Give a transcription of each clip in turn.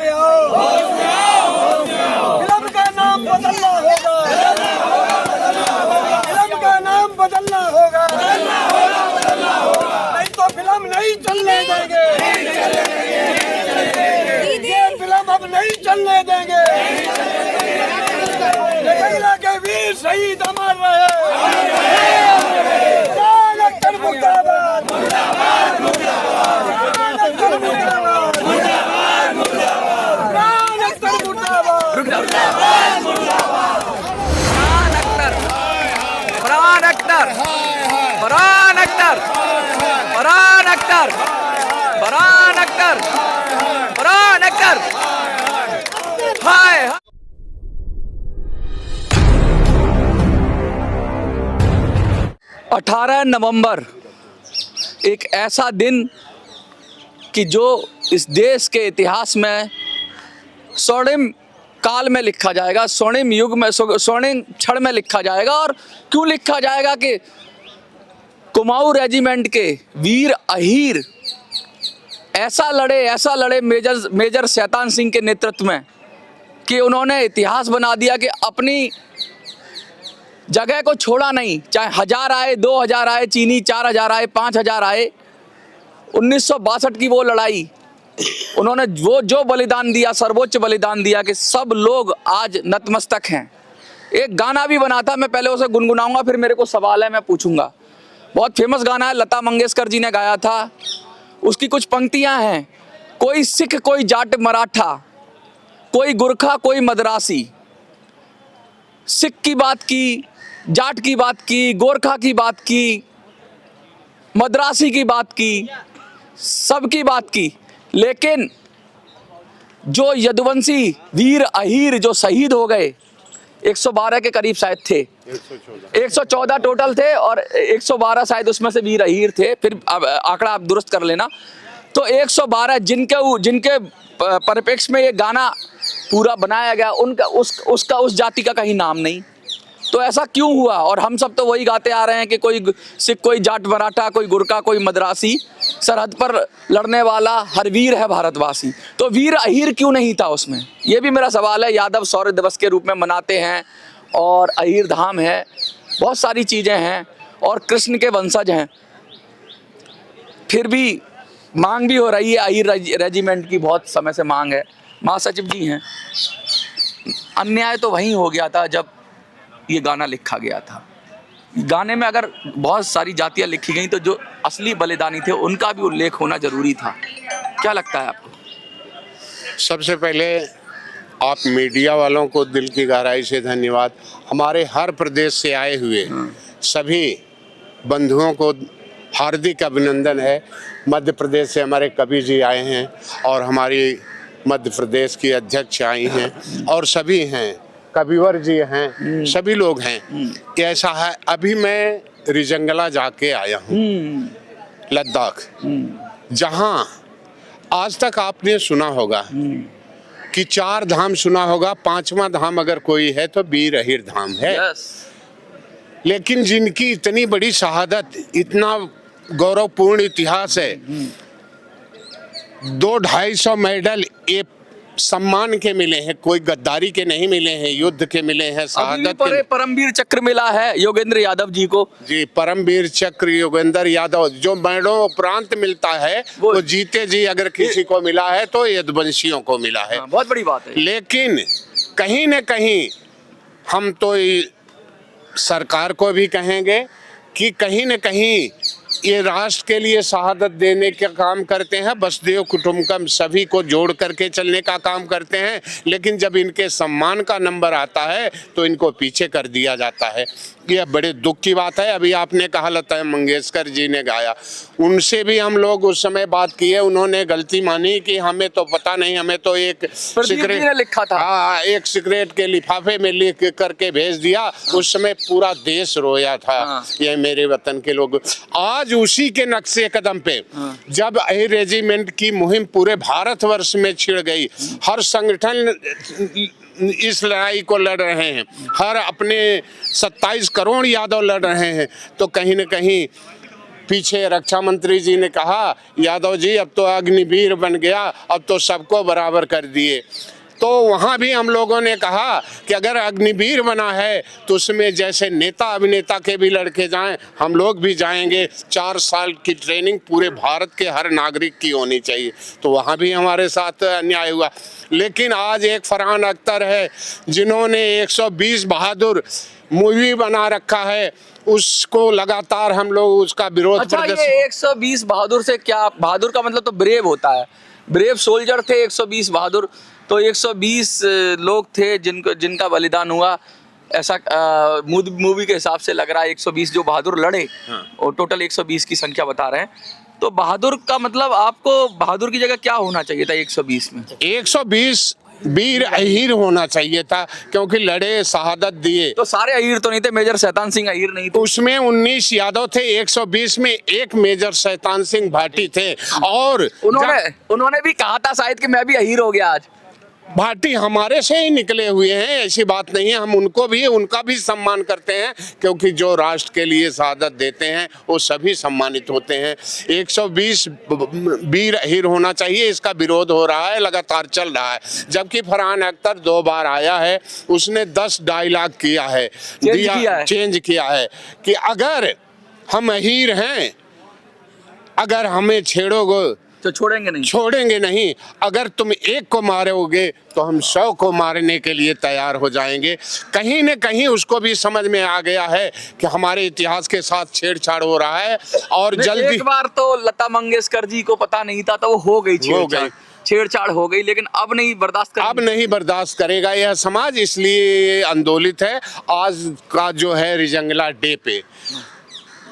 में आओ, फिल्म का नाम बदलना होगा, फिल्म का नाम बदलना होगा, नहीं तो फिल्म नहीं चलने देंगे, ये फिल्म अब नहीं चलने देंगे। महिला के वीर शहीद अमर रहे, डॉक्टर मुर्दाबाद, डॉक्टर मुर्दाबाद, डॉक्टर मुर्दाबाद, फरहान अख्तर, फरहान अख्तर, फरहान अख्तर, फरहान अख्तर, फरहान अख्तर, हाय 18 नवंबर एक ऐसा दिन कि जो इस देश के इतिहास में स्वर्णिम काल में लिखा जाएगा, स्वर्णिम युग में, स्वर्णिम क्षण में लिखा जाएगा। और क्यों लिखा जाएगा कि कुमाऊं रेजिमेंट के वीर अहीर ऐसा लड़े मेजर शैतान सिंह के नेतृत्व में कि उन्होंने इतिहास बना दिया कि अपनी जगह को छोड़ा नहीं, चाहे 1000 आए, 2000 आए, चीनी 4000 आए, 5000 आए। 1962 की वो लड़ाई, उन्होंने वो जो बलिदान दिया, सर्वोच्च बलिदान दिया कि सब लोग आज नतमस्तक हैं। एक गाना भी बना था, मैं पहले उसे गुनगुनाऊंगा, फिर मेरे को सवाल है, मैं पूछूंगा। बहुत फेमस गाना है, लता मंगेशकर जी ने गाया था। उसकी कुछ पंक्तियां हैं, कोई सिख कोई जाट मराठा, कोई गुरखा कोई मद्रासी, सिख की बात की, जाट की बात की, गोरखा की बात की, मद्रासी की बात की, सबकी बात की, लेकिन जो यदुवंशी वीर अहीर जो शहीद हो गए, 112 के करीब शायद थे, 114 टोटल थे और 112 शायद उसमें से वीर अहीर थे, फिर आंकड़ा आप दुरुस्त कर लेना। तो 112 जिनके परिप्रेक्ष्य में ये गाना पूरा बनाया गया, उनका उस जाति का कहीं नाम नहीं। तो ऐसा क्यों हुआ? और हम सब तो वही गाते आ रहे हैं कि कोई सिख कोई जाट मराठा, कोई गुरखा कोई मद्रासी, सरहद पर लड़ने वाला हर वीर है भारतवासी। तो वीर अहीर क्यों नहीं था उसमें? ये भी मेरा सवाल है। यादव शौर्य दिवस के रूप में मनाते हैं और अहीर धाम है, बहुत सारी चीज़ें हैं और कृष्ण के वंशज हैं, फिर भी मांग भी हो रही है। अहीर रेजिमेंट की बहुत समय से मांग है। महासचिव जी हैं, अन्याय तो वहीं हो गया था जब ये गाना लिखा गया था। गाने में अगर बहुत सारी जातियां लिखी गई तो जो असली बलिदानी थे उनका भी उल्लेख होना जरूरी था। क्या लगता है आपको? सबसे पहले आप मीडिया वालों को दिल की गहराई से धन्यवाद। हमारे हर प्रदेश से आए हुए सभी बंधुओं को हार्दिक अभिनंदन है। मध्य प्रदेश से हमारे कवि जी आए हैं और हमारी मध्य प्रदेश की अध्यक्ष आई हैं और सभी हैं, कविवर जी हैं, सभी लोग हैं। ऐसा है, अभी मैं रिजंगला जाके आया हूँ, लद्दाख, जहाँ आज तक आपने सुना होगा कि 4 धाम सुना होगा, 5वां धाम अगर कोई है तो वीर अहीर धाम है। लेकिन जिनकी इतनी बड़ी शहादत, इतना गौरवपूर्ण इतिहास है, 200-250 मेडल ये सम्मान के मिले हैं, कोई गद्दारी के नहीं मिले हैं, युद्ध के मिले हैं, शहादत के। परमवीर चक्र मिला है योगेंद्र यादव जी को। जी, परमवीर चक्र योगेंद्र यादव जो मेडलों उपरांत मिलता है वो जीते जी अगर किसी को मिला है तो यदुवंशियों को मिला है। बहुत बड़ी बात है। लेकिन कहीं न कहीं हम तो सरकार को भी कहेंगे कि कहीं न कहीं ये राष्ट्र के लिए शहादत देने का काम करते हैं, वसुधैव कुटुंबकम सभी को जोड़ करके चलने का काम करते हैं, लेकिन जब इनके सम्मान का नंबर आता है तो इनको पीछे कर दिया जाता है। यह बड़े दुख की बात है। अभी आपने कहा लता मंगेशकर जी ने गाया, उनसे भी हम लोग उस समय बात की है, उन्होंने गलती मानी कि हमें तो पता नहीं, हमें तो एक सिगरेट लिखा था, हाँ, एक सिगरेट के लिफाफे में लिख करके भेज दिया। उस समय पूरा देश रोया था, ये मेरे वतन के लोग। आज उसी के नक्शे कदम पे जब अहीर रेजिमेंट की मुहिम पूरे भारतवर्ष में छिड़ गई, हर संगठन इस लड़ाई को लड़ रहे हैं, हर अपने 27 करोड़ यादव लड़ रहे हैं, तो कहीं न कहीं पीछे रक्षा मंत्री जी ने कहा, यादव जी अब तो अग्निवीर बन गया, अब तो सबको बराबर कर दिए। तो वहाँ भी हम लोगों ने कहा कि अगर अग्निवीर बना है तो उसमें जैसे नेता अभिनेता के भी लड़के जाएं, हम लोग भी जाएंगे। 4 साल की ट्रेनिंग पूरे भारत के हर नागरिक की होनी चाहिए। तो वहाँ भी हमारे साथ अन्याय हुआ। लेकिन आज एक फरहान अख्तर है जिन्होंने 120 बहादुर मूवी बना रखा है, उसको लगातार हम लोग उसका विरोध अच्छा, प्रदर्शन। ये 120 बहादुर से क्या, बहादुर का मतलब तो ब्रेव होता है, ब्रेव सोल्जर थे 120 बहादुर, तो 120 लोग थे जिनका बलिदान हुआ, ऐसा मूवी के हिसाब से लग रहा है। 120 जो बहादुर लड़े और टोटल 120 की संख्या बता रहे हैं। तो बहादुर का मतलब आपको बहादुर की जगह क्या होना चाहिए था 120 में? 120 वीर अहीर होना चाहिए था, क्योंकि लड़े, शहादत दिए। तो सारे अहीर तो नहीं थे, मेजर शैतान सिंह अहीर नहीं थे? उसमें 19 यादव थे, 120 में एक मेजर शैतान सिंह भाटी थे। और उन्होंने भी कहा था शायद कि मैं भी अहीर हो गया आज। भाटी हमारे से ही निकले हुए हैं, ऐसी बात नहीं है। हम उनका भी सम्मान करते हैं, क्योंकि जो राष्ट्र के लिए शहादत देते हैं वो सभी सम्मानित होते हैं। 120 वीर अहीर होना चाहिए, इसका विरोध हो रहा है, लगातार चल रहा है। जबकि फरहान अख्तर 2 बार आया है, उसने 10 डायलॉग किया है, चेंज किया है कि अगर हम अहीर हैं, अगर हमें छेड़ोगे तो छोड़ेंगे नहीं, अगर तुम एक को मारोगे तो हम 100 को मारने के लिए तैयार हो जाएंगे। कहीं न कहीं उसको भी समझ में आ गया है कि हमारे इतिहास के साथ छेड़छाड़ हो रहा है। और जल्दी एक बार तो लता मंगेशकर जी को पता नहीं था, तो वो हो गई छेड़छाड़ हो गई, लेकिन अब नहीं बर्दाश्त करेगा यह समाज, इसलिए आंदोलित है। आज का जो है रिजंगला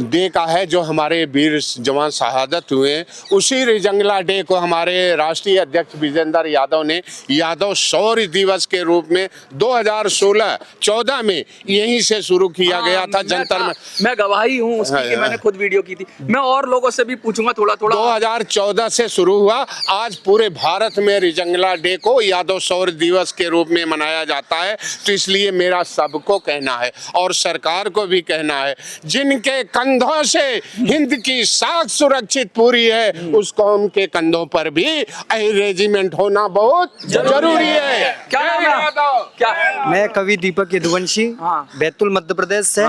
डे का है, जो हमारे वीर जवान शहादत हुए, उसी रिजंगला डे को हमारे राष्ट्रीय अध्यक्ष विजेंद्र यादव ने यादव शौर्य दिवस के रूप में 2016-14 में यहीं से शुरू किया गया था। जंतर में मैं गवाही हूँ उसकी कि मैंने खुद वीडियो की थी। मैं और लोगों से भी पूछूंगा थोड़ा 2014 से शुरू हुआ। आज पूरे भारत में रिजंगला डे को यादव शौर्य दिवस के रूप में मनाया जाता है। तो इसलिए मेरा सबको कहना है और सरकार को भी कहना है, जिनके कंधों से हिंद की साख सुरक्षित पूरी है, उस कौम के कंधों पर भी रेजिमेंट होना बहुत जरूरी है। क्या नाम है? क्या? मैं कवि दीपक यदुवंशी, बैतूल मध्य प्रदेश से।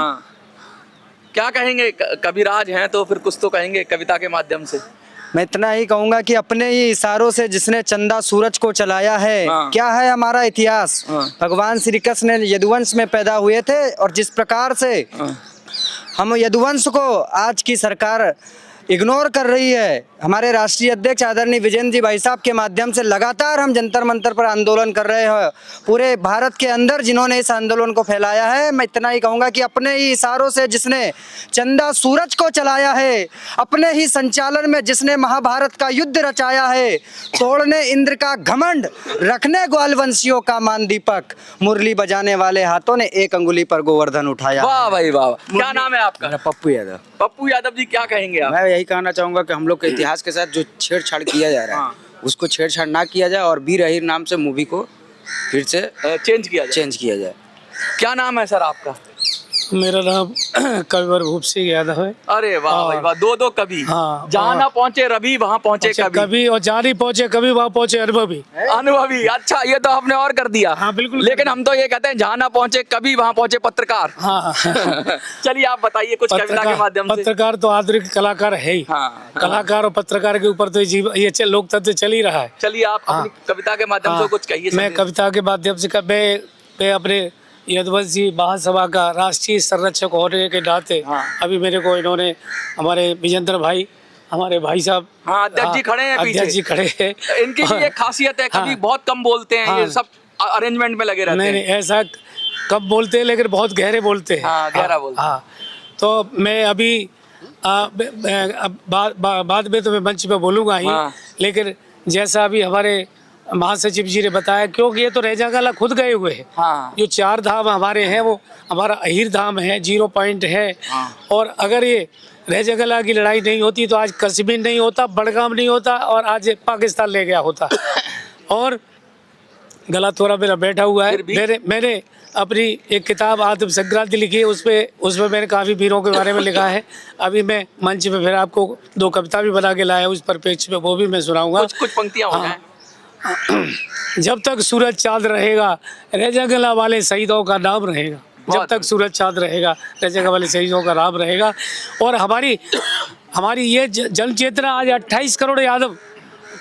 क्या कहेंगे? कविराज हैं तो फिर कुछ तो कहेंगे कविता के माध्यम से। मैं इतना ही कहूंगा कि अपने ही इशारों से जिसने चंदा सूरज को चलाया है, क्या है हमारा इतिहास। भगवान श्री कृष्ण यदुवंश में पैदा हुए थे, और जिस प्रकार से हम यदुवंश को आज की सरकार इग्नोर कर रही है, हमारे राष्ट्रीय अध्यक्ष आदरणीय विजेंद्र जी भाई साहब के माध्यम से लगातार हम जंतर मंतर पर आंदोलन कर रहे हैं। पूरे भारत के अंदर जिन्होंने इस आंदोलन को फैलाया है, मैं इतना ही कहूँगा कि अपने ही इशारों से जिसने चंदा सूरज को चलाया है, अपने ही संचालन में जिसने महाभारत का युद्ध रचाया है, तोड़ने इंद्र का घमंड, रखने ग्वालवंशियों का मान दीपक, मुरली बजाने वाले हाथों ने एक अंगुली पर गोवर्धन उठाया। वाह भाई वाह। क्या नाम है आपका? पप्पू यादव। पप्पू यादव जी, क्या कहेंगे आप? मैं यही कहना चाहूंगा कि हम लोग के इतिहास के साथ जो छेड़छाड़ किया जा रहा है, उसको छेड़छाड़ ना किया जाए और वीर अहीर नाम से मूवी को फिर से चेंज किया जाए। क्या नाम है सर आपका? मेरा नाम कविवर भूप सिंह यादव है। अरे वाह भाई वाह, दो कवि। जहाँ ना पहुँचे रवि, वहाँ पहुँचे कवि, और जहाँ नहीं पहुँचे कवि, वहाँ पहुँचे अनुभवी। अच्छा, ये तो आपने और कर दिया। हाँ बिल्कुल। लेकिन हम तो ये कहते हैं, जहाँ ना पहुँचे कवि, वहाँ पहुँचे पत्रकार। हाँ चलिए आप बताइए कुछ कविता के माध्यम से। पत्रकार तो आधुनिक कलाकार है ही। कलाकार और पत्रकार के ऊपर तो ये लोकतंत्र चल ही रहा है। चलिए आप अपनी कविता के माध्यम से कुछ कहिए। मैं कविता के माध्यम से मैं अपने यदुवंशी महासभा का राष्ट्रीय संरक्षक होने के नाते अभी मेरे को इन्होंने, हमारे विजेंद्र भाई, हमारे भाई साहब, अध्यक्ष जी खड़े हैं पीछे। अध्यक्ष जी खड़े हैं। इनकी भी एक खासियत है, कभी बहुत कम बोलते हैं, ये सब अरेंजमेंट में लगे रहते हैं। नहीं, ऐसा कम बोलते हैं, लेकिन बहुत गहरे बोलते हैं। गहरा बोलते हैं। तो मैं अभी बाद में तो मैं मंच पे बोलूँगा ही, लेकिन जैसा अभी हमारे महासचिव जी ने बताया, क्योंकि ये तो रैजागला खुद गए हुए हैं। जो 4 धाम हमारे हैं, वो हमारा अहीर धाम है, 0 पॉइंट है। और अगर ये रैजागला की लड़ाई नहीं होती तो आज कश्मीर नहीं होता, बड़गाम नहीं होता, और आज पाकिस्तान ले गया होता। और गला थोड़ा मेरा बैठा हुआ है। मैंने अपनी एक किताब आत्म संक्रांति लिखी है, उसमें मैंने काफ़ी वीरों के बारे में लिखा है। अभी मैं मंच पे फिर आपको 2 कविता भी बना के लाया हूँ, उस पर पेज पे वो भी मैं सुनाऊंगा। कुछ पंक्तियां हो जाएं। जब तक सूरज चाँद रहेगा रैजागला वाले शहीदों का नाम रहेगा। जब तक सूरज चाँद रहेगा रैजागला वाले शहीदों का नाम रहेगा। और हमारी ये जन चेतना आज 28 करोड़ यादव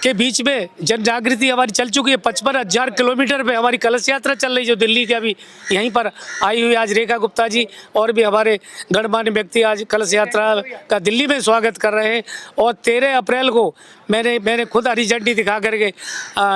के बीच में जन जागृति हमारी चल चुकी है। 55,000 किलोमीटर पे हमारी कलश यात्रा चल रही है, जो दिल्ली के अभी यहीं पर आई हुई। आज रेखा गुप्ता जी और भी हमारे गणमान्य व्यक्ति आज कलश यात्रा का दिल्ली में स्वागत कर रहे हैं। और 13 अप्रैल को मैंने खुद हरी झंडी दिखा करके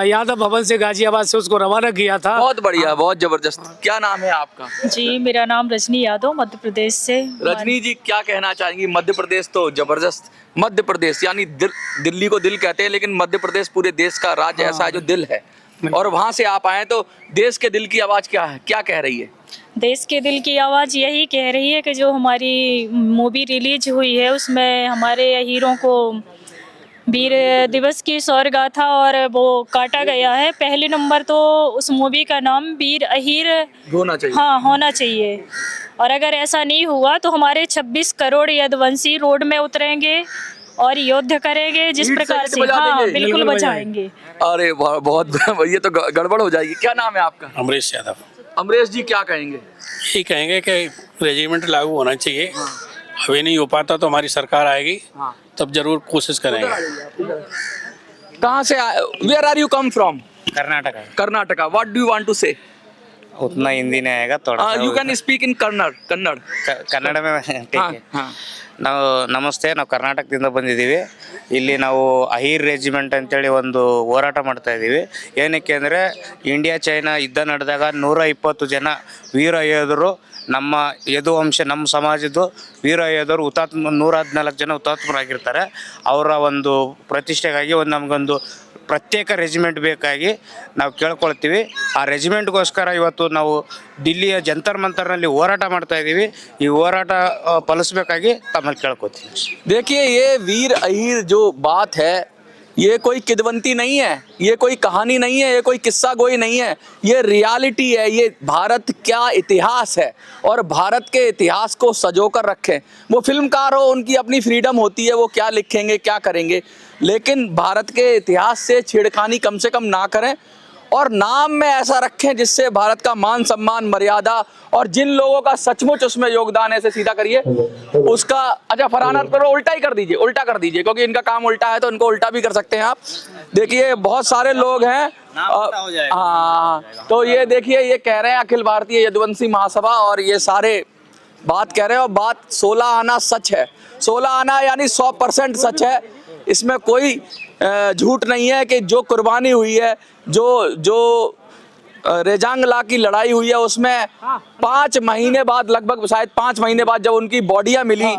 यादव भवन से गाजियाबाद से उसको रवाना किया था। बहुत बढ़िया, बहुत जबरदस्त। क्या नाम है आपका? जी, मेरा नाम रजनी यादव, मध्य प्रदेश से। रजनी जी, क्या कहना चाहेंगी? मध्य प्रदेश तो जबरदस्त, मध्य प्रदेश यानी दिल्ली को दिल कहते हैं, लेकिन मध्य प्रदेश पूरे देश का राज्य ऐसा है जो दिल है। और वहां से आप आए तो देश के दिल की आवाज क्या है, क्या कह रही है? देश के दिल की आवाज़ यही कह रही है कि जो हमारी मूवी रिलीज हुई है उसमें हमारे हीरों को वीर दिवस की शौर्य गाथा और वो काटा गया है। पहले नंबर तो उस मूवी का नाम वीर अहीर होना चाहिए। हाँ, होना चाहिए। और अगर ऐसा नहीं हुआ तो हमारे 26 करोड़ यदुवंशी रोड में उतरेंगे और युद्ध करेंगे जिस प्रकार से। हाँ, बिल्कुल बचाएंगे। अरे बहुत ये तो गड़बड़ हो जाएगी। क्या नाम है आपका? अमरीश यादव। अमरीश जी, क्या कहेंगे? यही कहेंगे कि रेजिमेंट लागू होना चाहिए। अभी नहीं हो पाता तो हमारी सरकार आएगी, तब जरूर कोशिश करेंगे। कहाँ से? Where are you come from? Karnataka. Karnataka. What do you want to say? उतना हिंदी नहीं आएगा, थोड़ा you can speak in Kannada. Kannada ನಾವು ನಮಸ್ತೆ, ನಾವು ಕರ್ನಾಟಕದಿಂದ ಬಂದಿದ್ದೀವಿ. ಇಲ್ಲಿ ನಾವು ಅಹೀರ್ ರೆಜಿಮೆಂಟ್ ಅಂತೇಳಿ ಒಂದು ಹೋರಾಟ ಮಾಡ್ತಾ ಇದ್ದೀವಿ. ಏನಕ್ಕೆ ಅಂದರೆ ಇಂಡಿಯಾ ಚೈನಾ ಯುದ್ಧ ನಡೆದಾಗ 120 ಜನ ವೀರ ಯೋಧರು ನಮ್ಮ ಯದುವಂಶ, ನಮ್ಮ ಸಮಾಜದ್ದು ವೀರ ಯೋಧರು 114 ಜನ ಹುತಾತ್ಮರಾಗಿರ್ತಾರೆ. ಅವರ ಒಂದು ಪ್ರತಿಷ್ಠೆಗಾಗಿ ನಮಗೊಂದು ಪ್ರತ್ಯೇಕ ರೆಜಿಮೆಂಟ್ ಬೇಕಾಗಿ ನಾವು ಕೇಳ್ಕೊಳ್ತೀವಿ. ಆ ರೆಜಿಮೆಂಟ್ಗೋಸ್ಕರ ಇವತ್ತು ನಾವು ದಿಲ್ಲಿಯ ಜಂತರ್ ಮಂತರ್ನಲ್ಲಿ ಹೋರಾಟ ಮಾಡ್ತಾ ಇದ್ದೀವಿ. ಈ ಹೋರಾಟ ಫಲಿಸಬೇಕಾಗಿ ತಮ್ಮಲ್ಲಿ ಕೇಳ್ಕೊತೀವಿ. देखिए, ये वीर अहीर जो बात है, ये कोई किदवंती नहीं है, ये कोई कहानी नहीं है, ये कोई किस्सा गोई नहीं है, ये रियलिटी है। ये भारत क्या इतिहास है और भारत के इतिहास को सजोकर रखें। वो फिल्मकार हो, उनकी अपनी फ्रीडम होती है, वो क्या लिखेंगे क्या करेंगे, लेकिन भारत के इतिहास से छेड़खानी कम से कम ना करें और नाम में ऐसा रखें जिससे भारत का मान सम्मान मर्यादा और जिन लोगों का सचमुच उसमें योगदान है, ऐसे सीधा करिए उसका। अच्छा, फरहाना पर उल्टा ही कर दीजिए, उल्टा कर दीजिए, क्योंकि इनका काम उल्टा है तो इनको उल्टा भी कर सकते हैं आप। देखिए, बहुत सारे लोग हैं। हाँ, तो ये देखिए, ये कह रहे हैं अखिल भारतीय यदुवंशी महासभा और ये सारे बात कह रहे हैं। और बात 16 आना सच है। 16 आना यानी 100% सच है। इसमें कोई झूठ नहीं है कि जो कुर्बानी हुई है, जो रेजांगला की लड़ाई हुई है, उसमें 5 महीने बाद, लगभग शायद 5 महीने बाद जब उनकी बॉडियां मिली,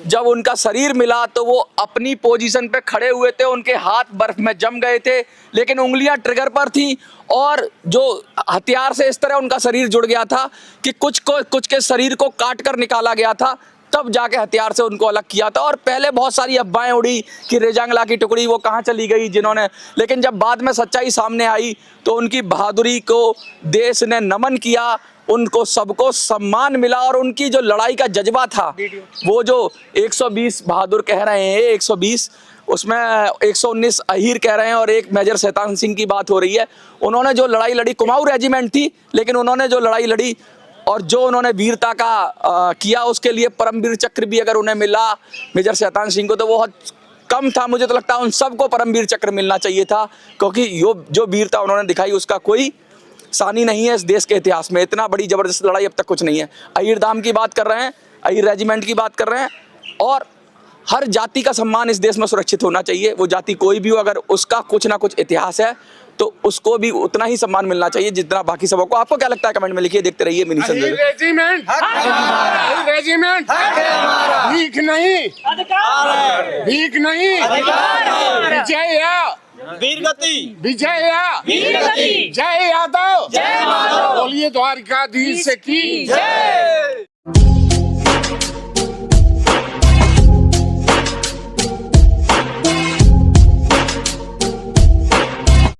जब उनका शरीर मिला, तो वो अपनी पोजीशन पे खड़े हुए थे, उनके हाथ बर्फ में जम गए थे, लेकिन उंगलियां ट्रिगर पर थी और जो हथियार से इस तरह उनका शरीर जुड़ गया था कि कुछ के शरीर को काट कर निकाला गया था, तब जाके हथियार से उनको अलग किया था। और पहले बहुत सारी अफवाहें उड़ी कि रेजांगला की टुकड़ी वो कहाँ चली गई जिन्होंने, लेकिन जब बाद में सच्चाई सामने आई तो उनकी बहादुरी को देश ने नमन किया, उनको सबको सम्मान मिला और उनकी जो लड़ाई का जज्बा था, वो जो 120 बहादुर कह रहे हैं, 120 उसमें 119 अहीर कह रहे हैं और एक मेजर शैतान सिंह की बात हो रही है। उन्होंने जो लड़ाई लड़ी, कुमाऊं रेजिमेंट थी, लेकिन उन्होंने जो लड़ाई लड़ी और जो उन्होंने वीरता का किया, उसके लिए परमवीर चक्र भी अगर उन्हें मिला मेजर शैतान सिंह को तो वो बहुत कम था। मुझे तो लगता है उन सबको परमवीर चक्र मिलना चाहिए था, क्योंकि जो वीरता उन्होंने दिखाई उसका कोई सानी नहीं है इस देश के इतिहास में। इतना बड़ी जबरदस्त लड़ाई अब तक कुछ नहीं है। अहीर धाम की बात कर रहे हैं, अहीर रेजिमेंट की बात कर रहे हैं, और हर जाति का सम्मान इस देश में सुरक्षित होना चाहिए। वो जाति कोई भी हो, अगर उसका कुछ ना कुछ इतिहास है तो उसको भी उतना ही सम्मान मिलना चाहिए जितना बाकी सबों को। आपको क्या लगता है? कमेंट में लिखिए। देखते रहिए मिनी संजय। रेजिमेंट रेजिमेंट भीख नहीं, भीख नहीं, विजय वीरगति, विजय जय यादव, बोलिए द्वारकाधीश की जय।